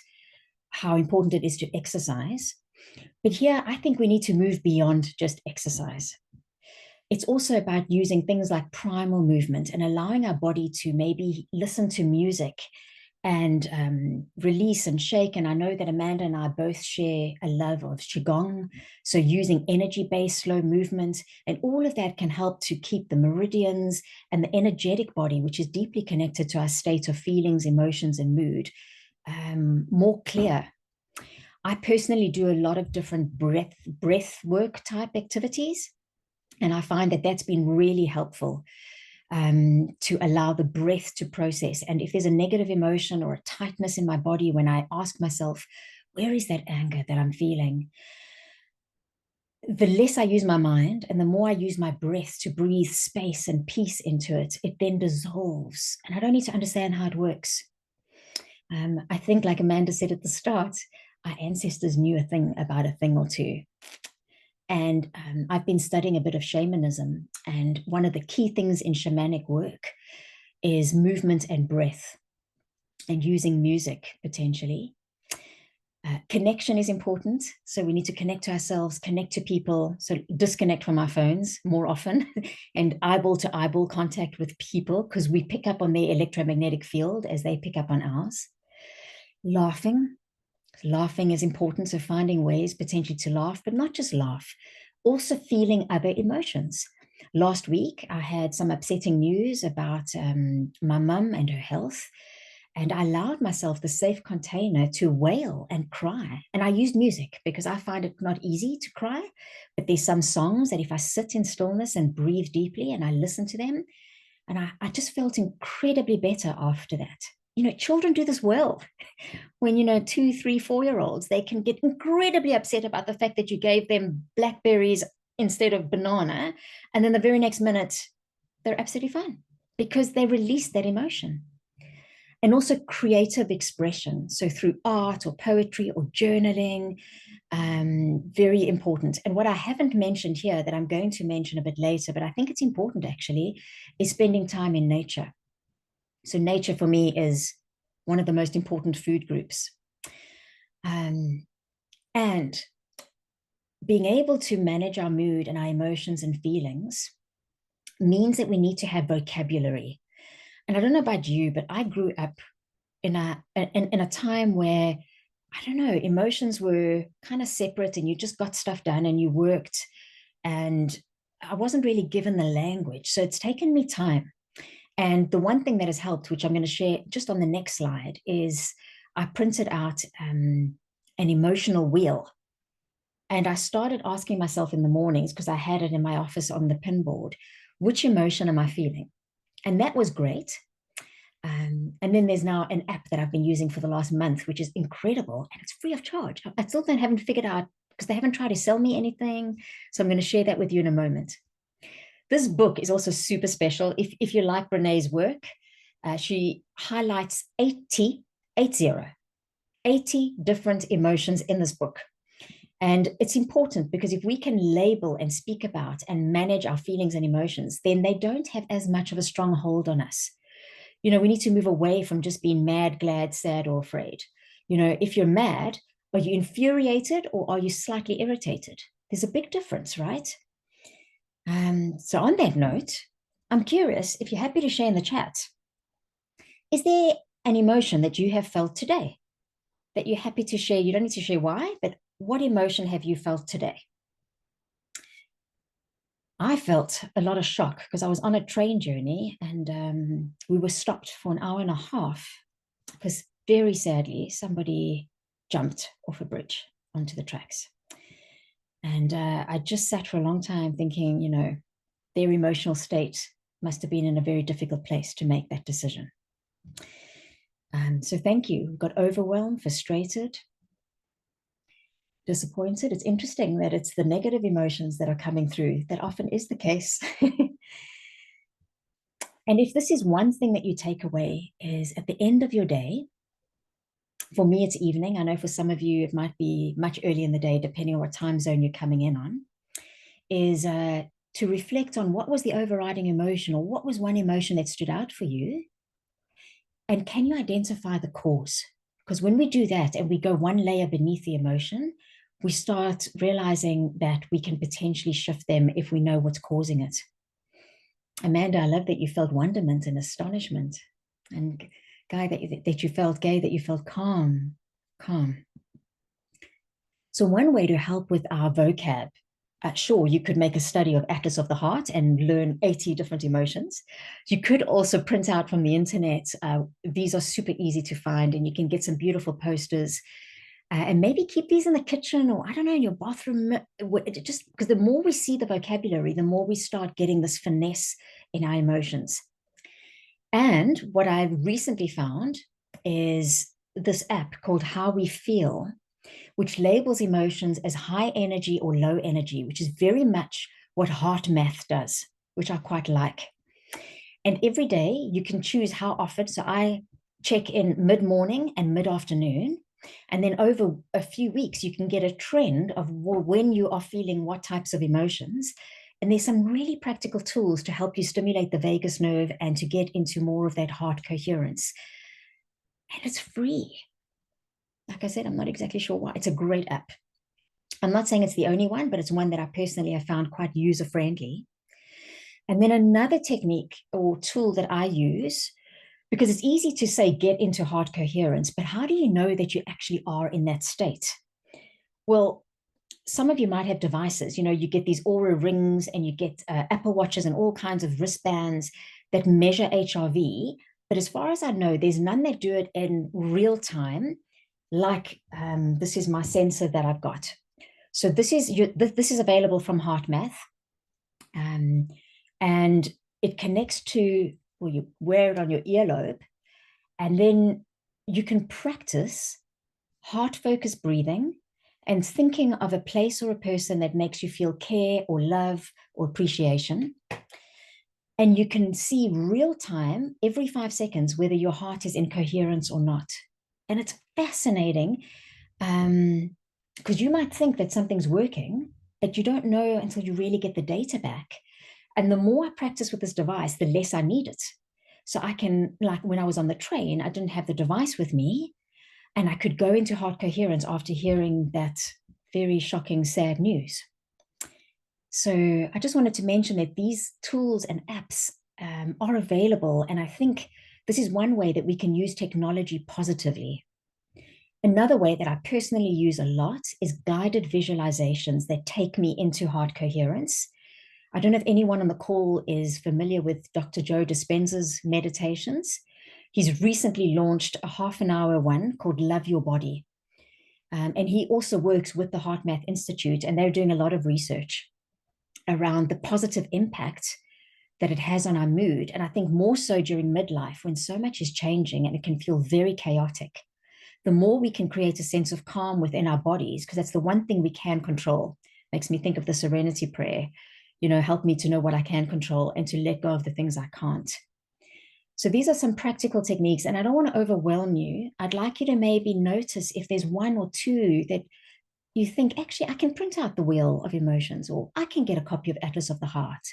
how important it is to exercise. But here, I think we need to move beyond just exercise. It's also about using things like primal movement and allowing our body to maybe listen to music and release and shake. And I know that Amanda and I both share a love of Qigong. So using energy-based slow movement, and all of that can help to keep the meridians and the energetic body, which is deeply connected to our state of feelings, emotions, and mood, more clear. I personally do a lot of different breath work type activities. And I find that that's been really helpful to allow the breath to process. And if there's a negative emotion or a tightness in my body, when I ask myself, where is that anger that I'm feeling? The less I use my mind and the more I use my breath to breathe space and peace into it, it then dissolves. And I don't need to understand how it works. I think, like Amanda said at the start, our ancestors knew a thing about a thing or two. And I've been studying a bit of shamanism. And one of the key things in shamanic work is movement and breath and using music potentially. Connection is important. So we need to connect to ourselves, connect to people. So disconnect from our phones more often and eyeball to eyeball contact with people, because we pick up on their electromagnetic field as they pick up on ours. Laughing is important, so finding ways potentially to laugh, but not just laugh, also feeling other emotions. Last week, I had some upsetting news about my mum and her health, and I allowed myself the safe container to wail and cry. And I used music because I find it not easy to cry, but there's some songs that if I sit in stillness and breathe deeply and I listen to them, and I just felt incredibly better after that. You know, children do this well. When, 2, 3, 4-year-olds, they can get incredibly upset about the fact that you gave them blackberries instead of banana. And then the very next minute, they're absolutely fine because they release that emotion. And also creative expression. So through art or poetry or journaling, very important. And what I haven't mentioned here that I'm going to mention a bit later, but I think it's important actually, is spending time in nature. So nature for me is one of the most important food groups. And being able to manage our mood and our emotions and feelings means that we need to have vocabulary. And I don't know about you, but I grew up in a time where, I don't know, emotions were kind of separate and you just got stuff done and you worked. And I wasn't really given the language. So it's taken me time. And the one thing that has helped, which I'm going to share just on the next slide, is I printed out an emotional wheel. And I started asking myself in the mornings, because I had it in my office on the pin board, which emotion am I feeling? And that was great. And then there's now an app that I've been using for the last month, which is incredible. And it's free of charge. I still haven't figured out, because they haven't tried to sell me anything. So I'm going to share that with you in a moment. This book is also super special. If you like Brené's work, she highlights 80 different emotions in this book. And it's important because if we can label and speak about and manage our feelings and emotions, then they don't have as much of a strong hold on us. We need to move away from just being mad, glad, sad, or afraid. If you're mad, are you infuriated or are you slightly irritated? There's a big difference, right? So on that note, I'm curious if you're happy to share in the chat. Is there an emotion that you have felt today that you're happy to share? You don't need to share why, but what emotion have you felt today? I felt a lot of shock because I was on a train journey and we were stopped for an hour and a half because very sadly, somebody jumped off a bridge onto the tracks. And I just sat for a long time thinking, their emotional state must have been in a very difficult place to make that decision. So thank you. We got overwhelmed, frustrated, disappointed. It's interesting that it's the negative emotions that are coming through. That often is the case. And if this is one thing that you take away, is at the end of your day, for me, it's evening. I know for some of you, it might be much earlier in the day, depending on what time zone you're coming in on, is to reflect on what was the overriding emotion, or what was one emotion that stood out for you. And can you identify the cause? Because when we do that and we go one layer beneath the emotion, we start realizing that we can potentially shift them if we know what's causing it. Amanda, I love that you felt wonderment and astonishment. And Guy, that you felt gay, that you felt calm. So one way to help with our vocab, sure, you could make a study of Atlas of the Heart and learn 80 different emotions. You could also print out from the internet. These are super easy to find, and you can get some beautiful posters. And maybe keep these in the kitchen, or I don't know, in your bathroom, just because the more we see the vocabulary, the more we start getting this finesse in our emotions. And what I recently found is this app called How We Feel, which labels emotions as high energy or low energy, which is very much what heart math does, which I quite like. And every day you can choose how often. So I check in mid-morning and mid-afternoon. And then over a few weeks, you can get a trend of when you are feeling what types of emotions. And there's some really practical tools to help you stimulate the vagus nerve and to get into more of that heart coherence. And it's free. Like I said, I'm not exactly sure why. It's a great app. I'm not saying it's the only one, but it's one that I personally have found quite user-friendly. And then another technique or tool that I use, because it's easy to say get into heart coherence, but how do you know that you actually are in that state? Well, some of you might have devices, you get these Aura rings and you get Apple Watches and all kinds of wristbands that measure HRV. But as far as I know, there's none that do it in real time. Like this is my sensor that I've got. So this is available from HeartMath, and it connects to, well, you wear it on your earlobe, and then you can practice heart focused breathing and thinking of a place or a person that makes you feel care or love or appreciation. And you can see real time, every 5 seconds, whether your heart is in coherence or not. And it's fascinating because you might think that something's working, but you don't know until you really get the data back. And the more I practice with this device, the less I need it. So I can, like when I was on the train, I didn't have the device with me, and I could go into heart coherence after hearing that very shocking, sad news. So I just wanted to mention that these tools and apps are available. And I think this is one way that we can use technology positively. Another way that I personally use a lot is guided visualizations that take me into heart coherence. I don't know if anyone on the call is familiar with Dr. Joe Dispenza's meditations. He's recently launched a half-an-hour one called Love Your Body. And he also works with the HeartMath Institute, and they're doing a lot of research around the positive impact that it has on our mood. And I think more so during midlife, when so much is changing and it can feel very chaotic. The more we can create a sense of calm within our bodies, because that's the one thing we can control. Makes me think of the serenity prayer, help me to know what I can control and to let go of the things I can't. So these are some practical techniques, and I don't want to overwhelm you. I'd like you to maybe notice if there's one or two that you think, actually, I can print out the wheel of emotions, or I can get a copy of Atlas of the Heart.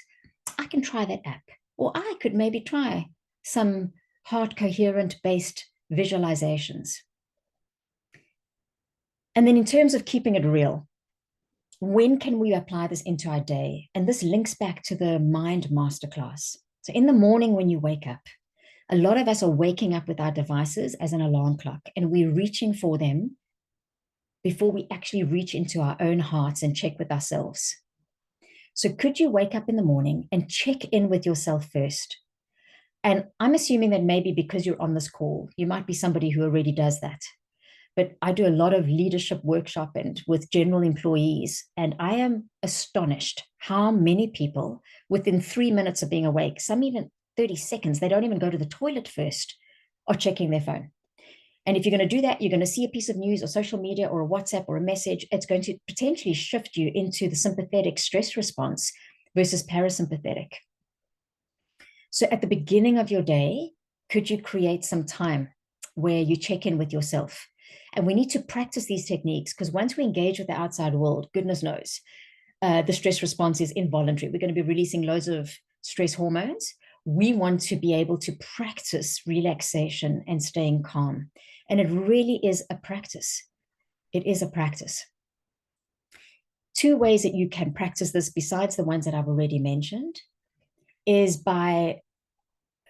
I can try that app, or I could maybe try some heart coherent based visualizations. And then in terms of keeping it real, when can we apply this into our day? And this links back to the Mind Masterclass. So in the morning when you wake up, a lot of us are waking up with our devices as an alarm clock, and we're reaching for them before we actually reach into our own hearts and check with ourselves. So could you wake up in the morning and check in with yourself first? And I'm assuming that maybe because you're on this call, you might be somebody who already does that. But I do a lot of leadership workshop and with general employees, and I am astonished how many people within 3 minutes of being awake, some even 30 seconds, they don't even go to the toilet first, are checking their phone. And if you're going to do that, you're going to see a piece of news or social media or a WhatsApp or a message. It's going to potentially shift you into the sympathetic stress response versus parasympathetic. So at the beginning of your day, could you create some time where you check in with yourself? And we need to practice these techniques, because once we engage with the outside world, goodness knows, the stress response is involuntary. We're going to be releasing loads of stress hormones. We want to be able to practice relaxation and staying calm. And it really is a practice. It is a practice. 2 ways that you can practice this, besides the ones that I've already mentioned, is by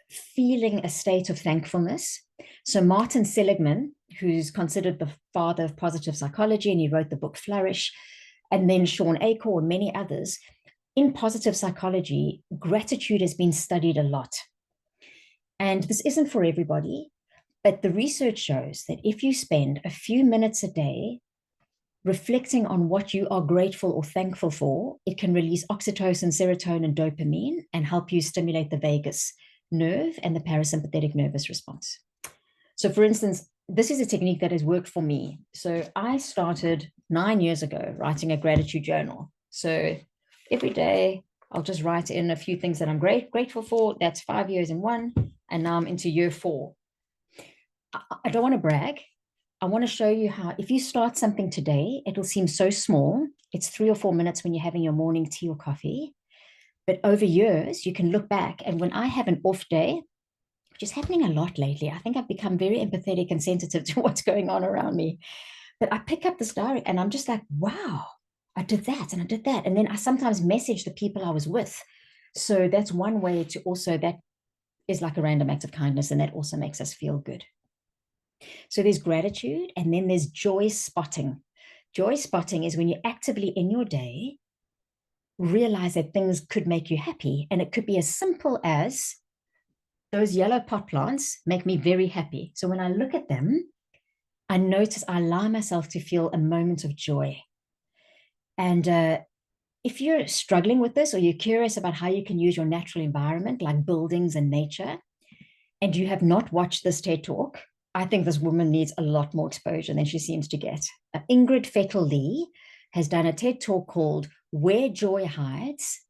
feeling a state of thankfulness. So Martin Seligman, who's considered the father of positive psychology, and he wrote the book Flourish, and then Sean Achor and many others, in positive psychology, gratitude has been studied a lot. And this isn't for everybody, but the research shows that if you spend a few minutes a day reflecting on what you are grateful or thankful for, it can release oxytocin, serotonin, and dopamine and help you stimulate the vagus nerve and the parasympathetic nervous response. So for instance, this is a technique that has worked for me. So I started 9 years ago writing a gratitude journal. So every day I'll just write in a few things that I'm grateful for. That's 5 years in one. And now I'm into year 4. I don't want to brag. I want to show you how, if you start something today, it'll seem so small. It's 3 or 4 minutes when you're having your morning tea or coffee. But over years, you can look back. And when I have an off day, which is happening a lot lately, I think I've become very empathetic and sensitive to what's going on around me. But I pick up this diary and I'm just like, wow, I did that and I did that. And then I sometimes message the people I was with. So that's one way to also, that is like a random act of kindness, and that also makes us feel good. So there's gratitude, and then there's joy spotting. Joy spotting is when you actively in your day realize that things could make you happy. And it could be as simple as, those yellow pot plants make me very happy. So when I look at them, I notice, I allow myself to feel a moment of joy. And if you're struggling with this, or you're curious about how you can use your natural environment, like buildings and nature, and you have not watched this TED Talk, I think this woman needs a lot more exposure than she seems to get. Ingrid Fettel-Lee has done a TED Talk called Where Joy Hides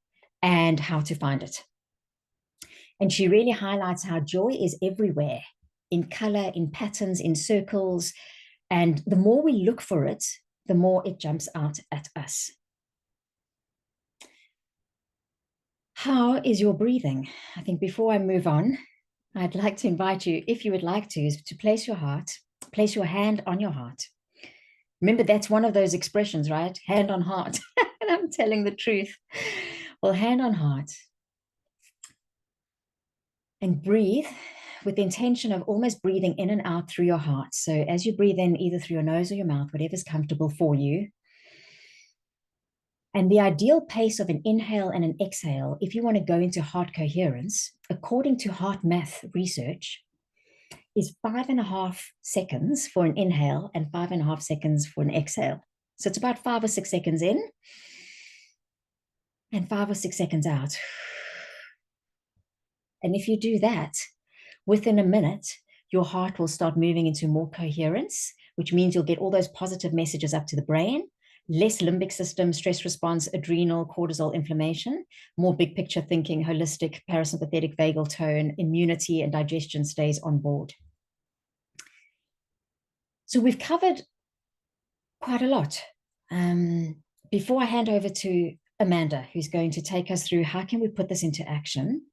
and How to Find It. And she really highlights how joy is everywhere, in color, in patterns, in circles. And the more we look for it, the more it jumps out at us. How is your breathing? I think before I move on, I'd like to invite you, if you would like to place your hand on your heart. Remember, that's one of those expressions, right? Hand on heart. And I'm telling the truth. Well, hand on heart. And breathe with the intention of almost breathing in and out through your heart. So as you breathe in, either through your nose or your mouth, whatever's comfortable for you. And the ideal pace of an inhale and an exhale, if you want to go into heart coherence, according to heart math research, is 5.5 seconds for an inhale and 5.5 seconds for an exhale. So it's about 5 or 6 seconds in and 5 or 6 seconds out. And if you do that, within a minute, your heart will start moving into more coherence, which means you'll get all those positive messages up to the brain, less limbic system, stress response, adrenal, cortisol, inflammation, more big picture thinking, holistic, parasympathetic, vagal tone, immunity, and digestion stays on board. So we've covered quite a lot. Before I hand over to Amanda, who's going to take us through how can we put this into action,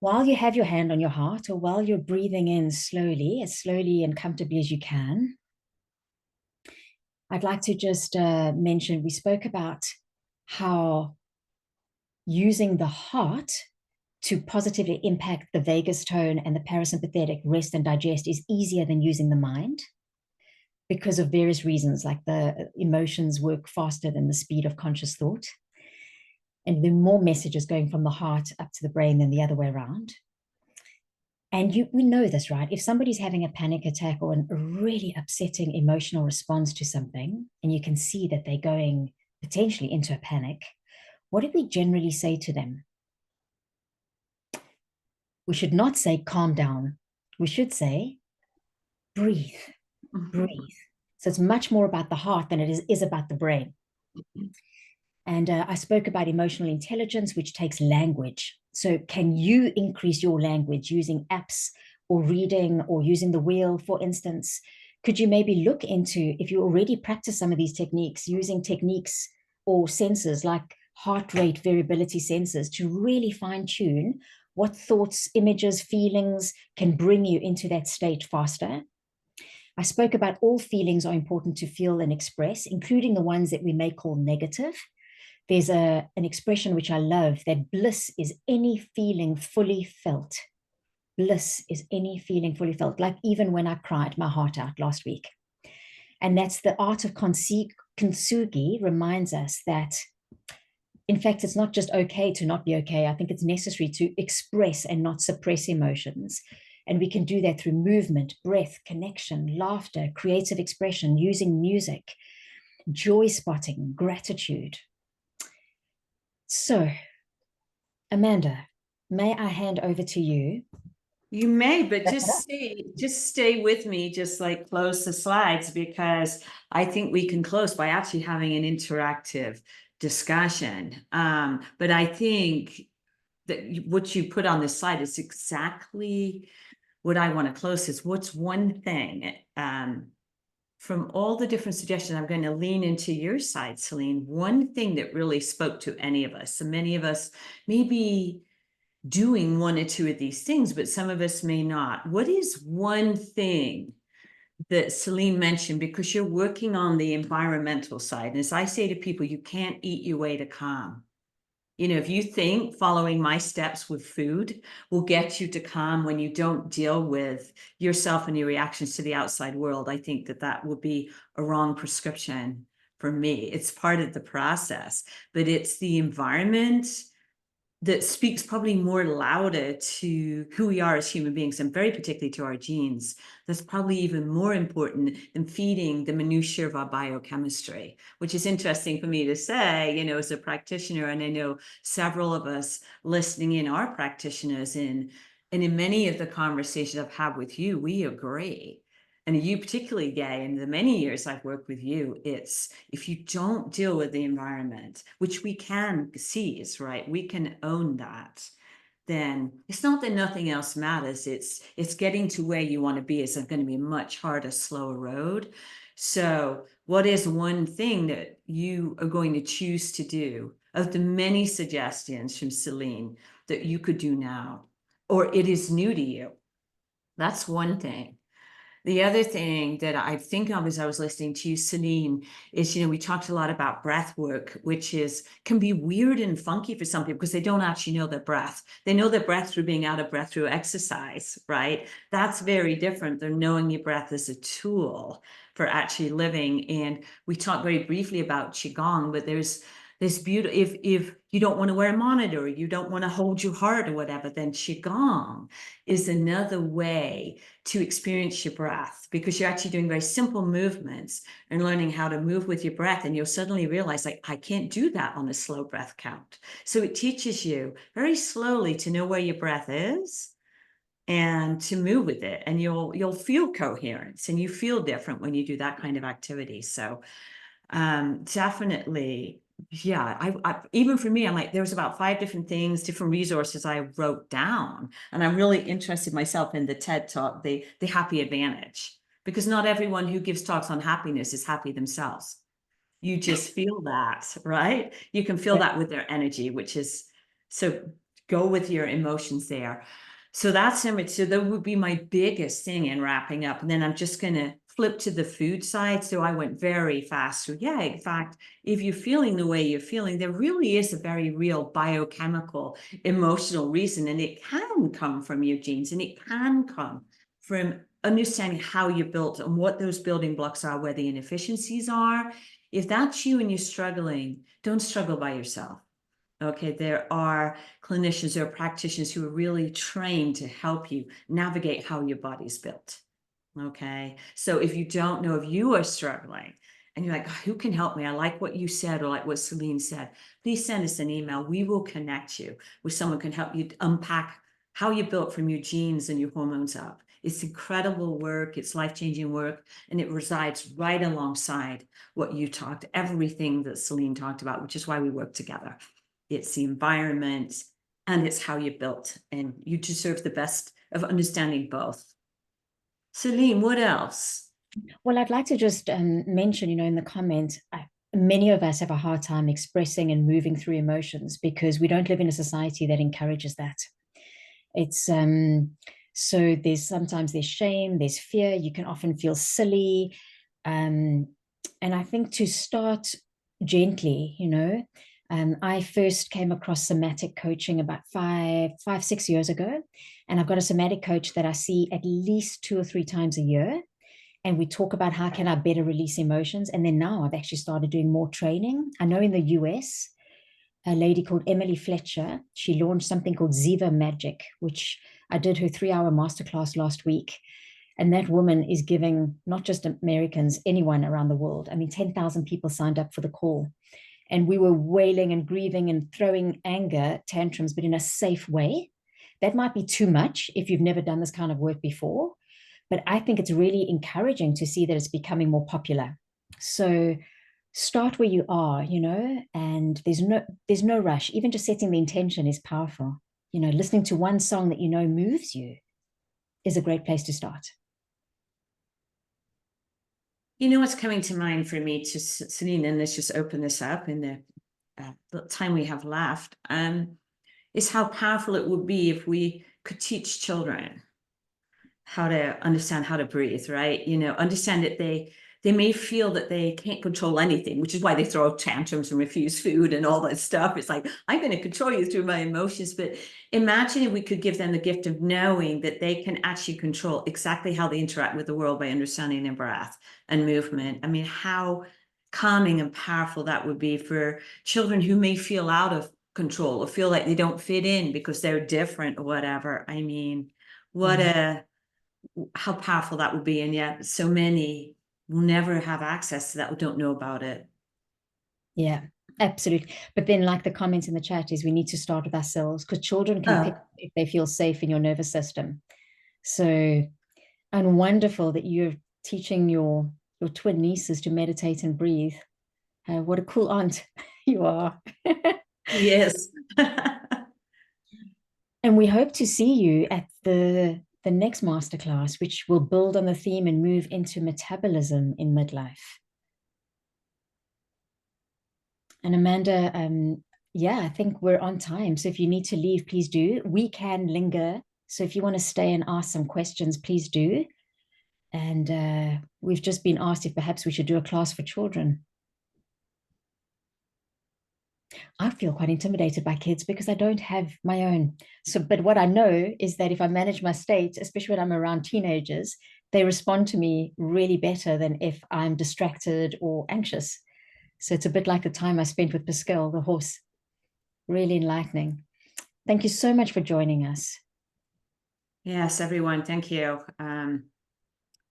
While you have your hand on your heart, or while you're breathing in slowly, as slowly and comfortably as you can, I'd like to just mention, we spoke about how using the heart to positively impact the vagus tone and the parasympathetic rest and digest is easier than using the mind because of various reasons, like the emotions work faster than the speed of conscious thought. And there are more messages going from the heart up to the brain than the other way around. And we know this, right? If somebody's having a panic attack or a really upsetting emotional response to something, and you can see that they're going potentially into a panic, what do we generally say to them? We should not say, calm down. We should say, breathe, breathe. So it's much more about the heart than it is about the brain. And I spoke about emotional intelligence, which takes language. So can you increase your language using apps or reading or using the wheel, for instance? Could you maybe look into, if you already practice some of these techniques, using techniques or sensors like heart rate variability sensors to really fine tune what thoughts, images, feelings can bring you into that state faster? I spoke about all feelings are important to feel and express, including the ones that we may call negative. There's an expression which I love, that bliss is any feeling fully felt. Bliss is any feeling fully felt, like even when I cried my heart out last week. And that's the art of kintsugi reminds us that, in fact, it's not just okay to not be okay. I think it's necessary to express and not suppress emotions. And we can do that through movement, breath, connection, laughter, creative expression, using music, joy spotting, gratitude. So, Amanda, may I hand over to you? You may, but just stay with me, just like close the slides, because I think we can close by actually having an interactive discussion. But I think that what you put on this slide is exactly what I want to close is what's one thing from all the different suggestions. I'm going to lean into your side, Celine. One thing that really spoke to any of us, and many of us maybe doing one or two of these things, but some of us may not. What is one thing that Celine mentioned, because you're working on the environmental side? And as I say to people, you can't eat your way to calm. You know, if you think following my steps with food will get you to calm when you don't deal with yourself and your reactions to the outside world, I think that that would be a wrong prescription for me. It's part of the process, but it's the environment that speaks probably more louder to who we are as human beings, and very particularly to our genes. That's probably even more important than feeding the minutiae of our biochemistry, which is interesting for me to say, you know, as a practitioner. And I know several of us listening in are practitioners, and in many of the conversations I've had with you, we agree. And you particularly, Gay, in the many years I've worked with you, it's if you don't deal with the environment, which we can seize, right? We can own that. Then it's not that nothing else matters. It's getting to where you want to be is going to be a much harder, slower road. So what is one thing that you are going to choose to do of the many suggestions from Celine that you could do now, or it is new to you? That's one thing. The other thing that I think of as I was listening to you, Celine, is, you know, we talked a lot about breath work, which can be weird and funky for some people because they don't actually know their breath. They know their breath through being out of breath through exercise, right? That's very different than knowing your breath as a tool for actually living. And we talked very briefly about Qigong, but there's this beauty. If you don't want to wear a monitor, or you don't want to hold your heart or whatever, then Qigong is another way to experience your breath, because you're actually doing very simple movements and learning how to move with your breath. And you'll suddenly realize, like, I can't do that on a slow breath count. So it teaches you very slowly to know where your breath is and to move with it. And you'll feel coherence, and you feel different when you do that kind of activity. So definitely. Yeah, I even for me, I'm like, there was about 5 different things, different resources I wrote down. And I'm really interested myself in the TED Talk, the happy advantage, because not everyone who gives talks on happiness is happy themselves. You just feel that, right? You can feel that with their energy, which is so go with your emotions there. So that's number two. That would be my biggest thing in wrapping up. And then I'm just going to flip to the food side. So I went very fast through. Yeah, in fact, if you're feeling the way you're feeling, there really is a very real biochemical, emotional reason. And it can come from your genes, and it can come from understanding how you're built and what those building blocks are, where the inefficiencies are. If that's you and you're struggling, don't struggle by yourself. Okay, there are clinicians or practitioners who are really trained to help you navigate how your body's built. Okay, so if you don't know, if you are struggling and you're like, oh, who can help me? I like what you said, or like what Celine said, please send us an email. We will connect you with someone who can help you unpack how you're built from your genes and your hormones up. It's incredible work. It's life-changing work, and it resides right alongside what you talked, everything that Celine talked about, which is why we work together. It's the environment, and it's how you're built, and you deserve the best of understanding both. Celine, what else? Well, I'd like to just mention, in the comment, many of us have a hard time expressing and moving through emotions because we don't live in a society that encourages that. It's so sometimes there's shame, there's fear, you can often feel silly. And I think to start gently, I first came across somatic coaching about 6 years ago. And I've got a somatic coach that I see at least 2 or 3 times a year. And we talk about how can I better release emotions. And then now I've actually started doing more training. I know in the US, a lady called Emily Fletcher, she launched something called Ziva Magic, which I did her 3-hour masterclass last week. And that woman is giving not just Americans, anyone around the world. I mean, 10,000 people signed up for the call. And we were wailing and grieving and throwing anger tantrums, but in a safe way. That might be too much if you've never done this kind of work before. But I think it's really encouraging to see that it's becoming more popular. So start where you are, and there's no rush. Even just setting the intention is powerful. Listening to one song that moves you is a great place to start. What's coming to mind for me, just Celine, and let's just open this up in the time we have left, is how powerful it would be if we could teach children how to understand how to breathe, right? Understand that they may feel that they can't control anything, which is why they throw tantrums and refuse food and all that stuff. It's like, I'm going to control you through my emotions. But imagine if we could give them the gift of knowing that they can actually control exactly how they interact with the world by understanding their breath and movement. I mean, how calming and powerful that would be for children who may feel out of control or feel like they don't fit in because they're different or whatever. I mean, how powerful that would be. And yet so many will never have access to that or don't know about it. Yeah, absolutely. But then, like the comments in the chat, is we need to start with ourselves, because children can pick if they feel safe in your nervous system. So, and wonderful that you're teaching your twin nieces to meditate and breathe. What a cool aunt you are. Yes. And we hope to see you at the next masterclass, which will build on the theme and move into metabolism in midlife. And Amanda, yeah, I think we're on time. So if you need to leave, please do. We can linger. So if you want to stay and ask some questions, please do. And we've just been asked if perhaps we should do a class for children. I feel quite intimidated by kids because I don't have my own. So, but what I know is that if I manage my state, especially when I'm around teenagers, they respond to me really better than if I'm distracted or anxious. So it's a bit like the time I spent with Pascal, the horse. Really enlightening. Thank you so much for joining us. Yes, everyone. Thank you.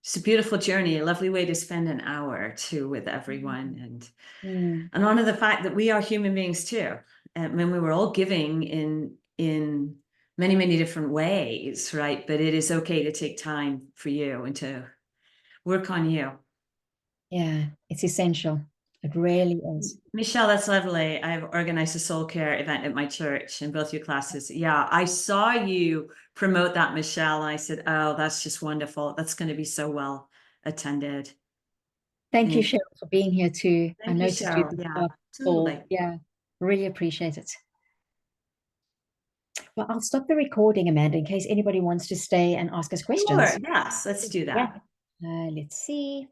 It's a beautiful journey, a lovely way to spend an hour or two with everyone, and honor the fact that we are human beings too. And when we were all giving in many, many different ways, right? But it is okay to take time for you and to work on you. Yeah, it's essential. It really is. Michelle, that's lovely. I've organized a soul care event at my church in both your classes. Yeah, I saw you promote that, Michelle. And I said, oh, that's just wonderful. That's going to be so well attended. Thank you, Cheryl, for being here too. Thank I you, noticed Cheryl. you. Yeah, totally. Yeah, really appreciate it. Well, I'll stop the recording, Amanda, in case anybody wants to stay and ask us questions. Sure, yes, let's do Yeah. that. Let's see.